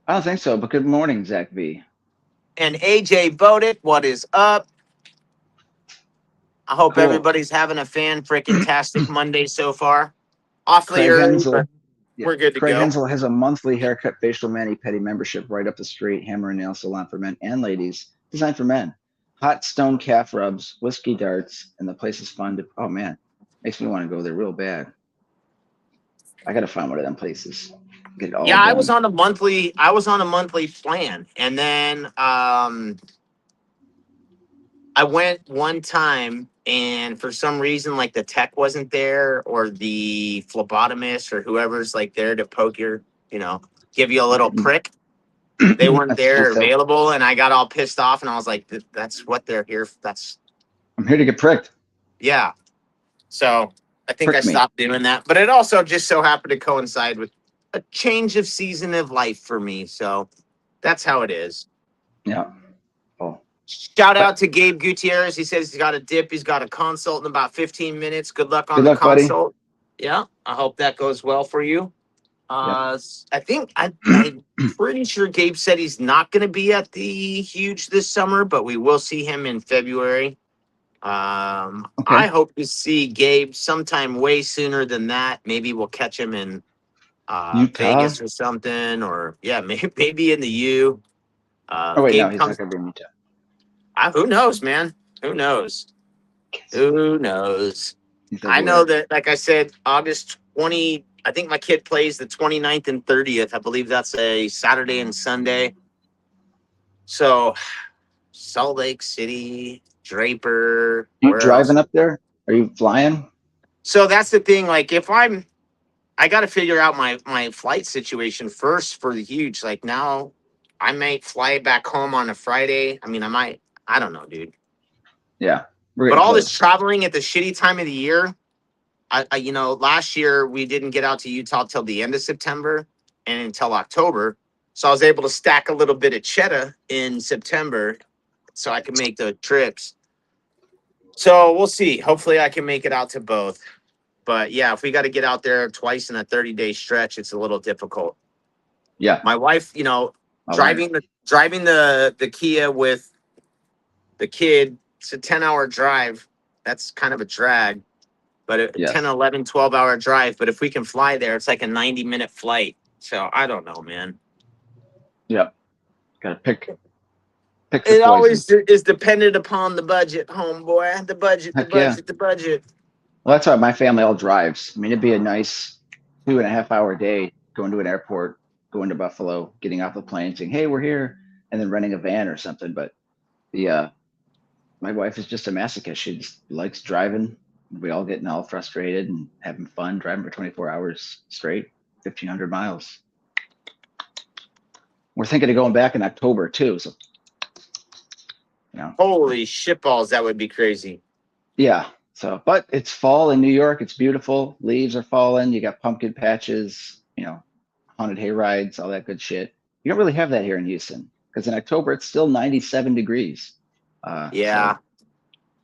I don't think so, but good morning, Zach V. And AJ Bodick, what is up? I hope Cool. everybody's having a fan-freaking-tastic Monday so far. Awfully Craig early, Hensel. but we're good to Craig go. Hensel has a monthly haircut, facial mani-pedi membership right up the street. Hammer and nail salon for men and ladies, designed for men. Hot stone calf rubs, whiskey darts, and the place is fun to. Oh man, makes me want to go there real bad. I gotta find one of them places. Get it all Yeah, done. I was on a monthly plan, and then I went one time, and for some reason, like the tech wasn't there, or the phlebotomist, or whoever's like there to poke your, give you a little prick. They weren't That's there just available, and I got all pissed off, and I was like, "That's what they're here. I'm here to get pricked. Yeah." So I think Prick I me. stopped doing that, but it also just so happened to coincide with a change of season of life for me. So that's how it is. Yeah. Oh. Shout out to Gabe Gutierrez. He says he's got a dip. He's got a consult in about 15 minutes. Good luck on Good the luck, buddy. consult. Yeah, I hope that goes well for you. I think I'm pretty sure Gabe said he's not going to be at the Huge this summer, but we will see him in February. Okay. I hope to see Gabe sometime way sooner than that. Maybe we'll catch him in Utah? Vegas or something, or maybe in the U. Oh wait, Gabe no, he's comes. not gonna be in Utah. Who knows, man? Who knows? Who knows? He's I everywhere. know that, like I said, August I think my kid plays the 29th and 30th. I believe that's a Saturday and Sunday. So Salt Lake City, Draper, You where else? driving up there? Are you flying? So that's the thing. Like if I got to figure out my flight situation first for the huge. Like now, I might fly back home on a Friday. I mean, I might. I don't know, dude. Yeah, we're But getting all this close. traveling at the shitty time of the year. Last year we didn't get out to Utah till the end of September and until October. So I was able to stack a little bit of cheddar in September so I can make the trips. So we'll see. Hopefully I can make it out to both. But yeah, if we got to get out there twice in a 30-day stretch, it's a little difficult. Yeah, My wife, my wife. driving the Kia with the kid, it's a 10-hour drive. That's kind of a drag, but a Yes. 10, 11, 12-hour drive. But if we can fly there, it's like a 90-minute flight. So I don't know, man. Yep. Got to pick the It poison. always is dependent upon the budget, homeboy. The budget, the Heck yeah. budget, the budget. Well, that's why my family all drives. I mean, it'd be a nice 2.5 hour day going to an airport, going to Buffalo, getting off the plane, saying, "Hey, we're here," and then renting a van or something. But the my wife is just a masochist. She just likes driving. We all getting all frustrated and having fun driving for 24 hours straight, 1,500 miles. We're thinking of going back in October too. So, Holy shitballs, that would be crazy. yeah. So, but it's fall in New York. It's beautiful. Leaves are falling. You got pumpkin patches, haunted hay rides, all that good shit. You don't really have that here in Houston because in October it's still 97 degrees. Yeah, So,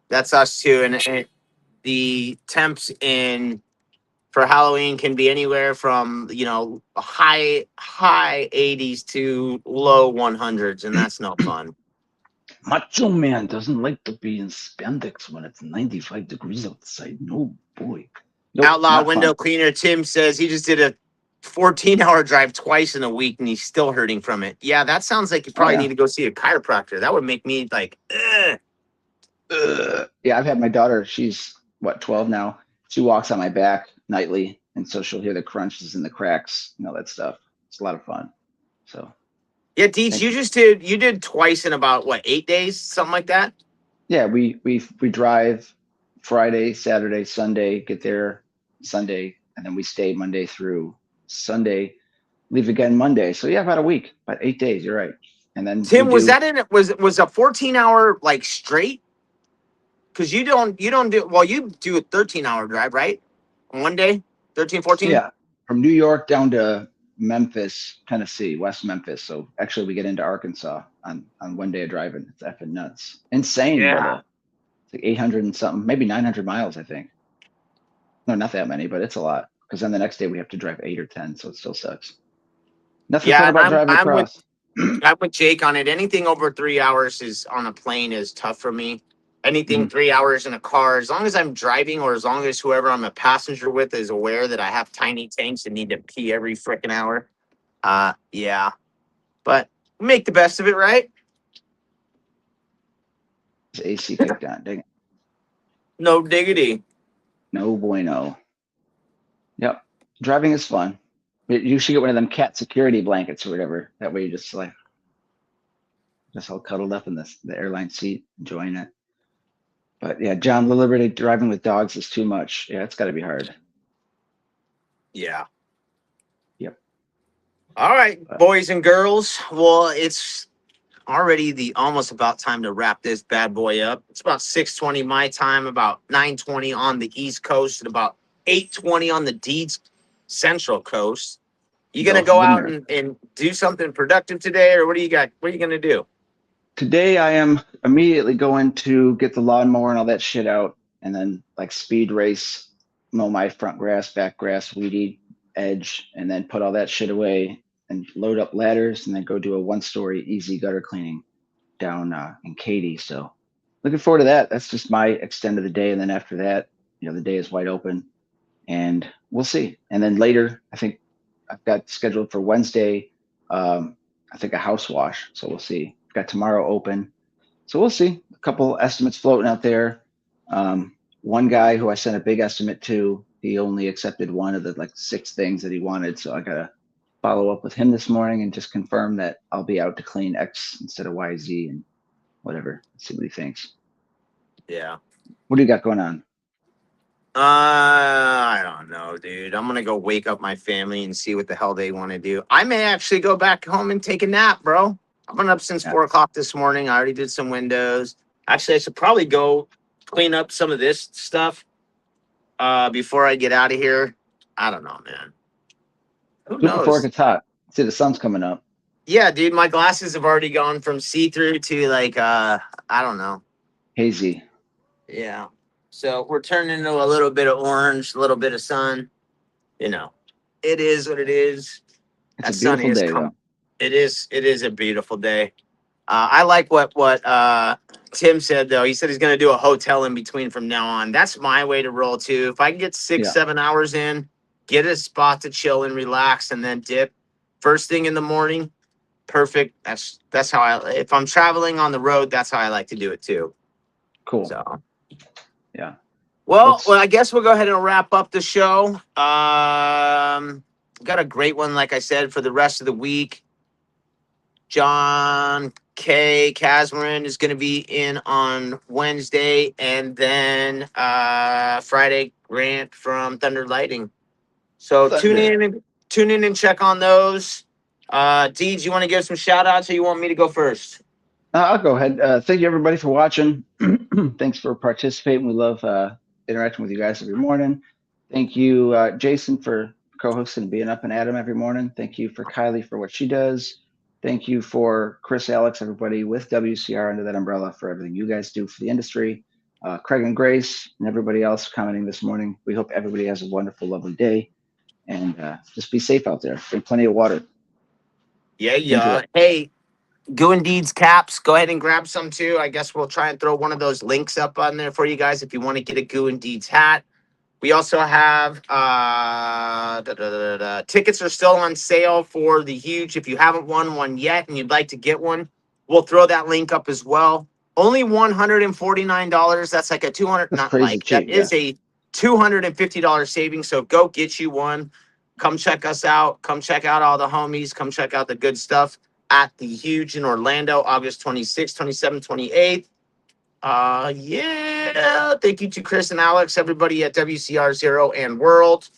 that's us too. And the temps for Halloween can be anywhere from high 80s to low 100s, and that's no fun. Macho Man doesn't like to be in spandex when it's 95 degrees outside. No, boy. Nope, Outlaw not window fun. cleaner Tim says he just did a 14-hour drive twice in a week and he's still hurting from it. Yeah, that sounds like you probably Yeah. need to go see a chiropractor. That would make me like, ugh. Yeah, I've had my daughter, she's 12 now. She walks on my back nightly, and so she'll hear the crunches and the cracks and all that stuff. It's a lot of fun. So, Yeah, Deets, you did twice in about 8 days, something like that? yeah, we drive Friday, Saturday, Sunday, get there Sunday, and then we stay Monday through Sunday, leave again Monday. So yeah, about a week, about 8 days. You're right. And then Tim, was that in it? Was a 14-hour straight? Because you don't do, well, you do a 13-hour drive, right? One day, 13, 14? Yeah, from New York down to Memphis, Tennessee, West Memphis. So actually, we get into Arkansas on one day of driving. It's effing nuts, insane, Yeah. brother. It's like 800 and something, maybe 900 miles, I think. No, not that many, but it's a lot. Because then the next day we have to drive 8 or 10, so it still sucks. Nothing fun Yeah, about driving I'm with across. Jake on it. Anything over 3 hours is on a plane is tough for me. Anything Mhm. 3 hours in a car, as long as I'm driving or as long as whoever I'm a passenger with is aware that I have tiny tanks and need to pee every freaking hour. Yeah. But make the best of it, right? This AC kicked on. Dang it. No diggity. No bueno. Yep. Driving is fun. You should get one of them cat security blankets or whatever. That way you just all cuddled up in the airline seat, enjoying it. But yeah, John Liberty driving with dogs is too much. Yeah, it's got to be hard. Yeah. Yep. All right, boys and girls. Well, it's already almost about time to wrap this bad boy up. It's about 6:20 my time, about 9:20 on the East Coast, and about 8:20 on the Deeds Central Coast. You gonna go out and do something productive today, or what do you got? What are you gonna do? Today I am immediately going to get the lawnmower and all that shit out, and then speed race, mow my front grass, back grass, weed eat, edge, and then put all that shit away and load up ladders, and then go do a 1-story easy gutter cleaning down in Katy. So looking forward to that. That's just my extent of the day, and then after that, the day is wide open, and we'll see. And then later, I think I've got scheduled for Wednesday. I think a house wash. So we'll see. I've got tomorrow open. So we'll see. A couple estimates floating out there. One guy who I sent a big estimate to he only accepted one of the like 6 things that he wanted. So I gotta follow up with him this morning and just confirm that I'll be out to clean X instead of YZ and whatever. Let's see what he thinks. Yeah. What do you got going on? I don't know, dude. I'm gonna go wake up my family and see what the hell they want to do. I may actually go back home and take a nap, bro. I've been up since 4:00 this morning. I already did some windows. Actually, I should probably go clean up some of this stuff before I get out of here. I don't know, man. Who Do it before it knows? gets hot. See, the sun's coming up. Yeah, dude. My glasses have already gone from see-through to like I don't know. Hazy. Yeah. So we're turning into a little bit of orange, a little bit of sun. You know, it is what it is. It's That a sun beautiful is day, though. It is. It is a beautiful day. I like what Tim said though. He said he's going to do a hotel in between from now on. That's my way to roll too. If I can get 6-7 hours in, get a spot to chill and relax, and then dip first thing in the morning. Perfect. That's how I. If I'm traveling on the road, that's how I like to do it too. Cool. So. Yeah. Well, I guess we'll go ahead and wrap up the show. Got a great one, like I said, for the rest of the week. John K. Casmarin is going to be in on Wednesday, and then Friday, Grant from Thunder Lighting. So tune in and check on those. Deed, do you want to give some shout outs, or you want me to go first? I'll go ahead. Thank you, everybody, for watching. Thanks for participating. We love interacting with you guys every morning. Thank you, Jason, for co-hosting and being up and Adam every morning. Thank you for Kylie for what she does. Thank you for Chris, Alex, everybody with WCR under that umbrella for everything you guys do for the industry. Craig and Grace and everybody else commenting this morning. We hope everybody has a wonderful, lovely day. And just be safe out there. Drink plenty of water. Yeah. Hey, Goo and Deed's caps. Go ahead and grab some too. I guess we'll try and throw one of those links up on there for you guys if you want to get a Goo and Deed's hat. We also have tickets are still on sale for the huge. If you haven't won one yet and you'd like to get one, we'll throw that link up as well. Only $149. That's like a $200. That's Not crazy like cheap, that is a $250 savings. So go get you one. Come check us out. Come check out all the homies. Come check out the good stuff at the huge in Orlando, August 26th, 27th, 28th. Yeah. Thank you to Chris and Alex, everybody at WCR Zero and World.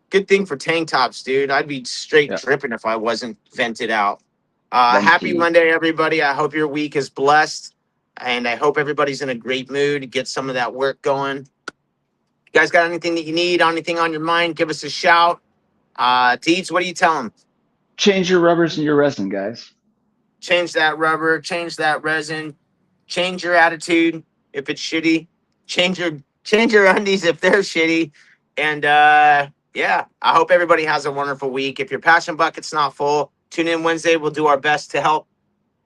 Good thing for tank tops, dude. I'd be straight dripping if I wasn't vented out. Happy Monday, everybody. I hope your week is blessed, and I hope everybody's in a great mood to get some of that work going. You guys got anything that you need, anything on your mind, give us a shout. Deeds, what do you tell them? Change your rubbers and your resin, guys. Change that rubber, change that resin. Change your attitude if it's shitty. Change your undies if they're shitty. And yeah, I hope everybody has a wonderful week. If your passion bucket's not full, tune in Wednesday. We'll do our best to help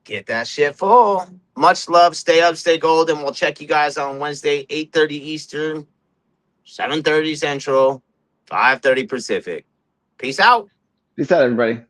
get that shit full. Much love. Stay up, stay gold, and we'll check you guys on Wednesday, 8:30 Eastern, 7:30 Central, 5:30 Pacific. Peace out. Peace out, everybody.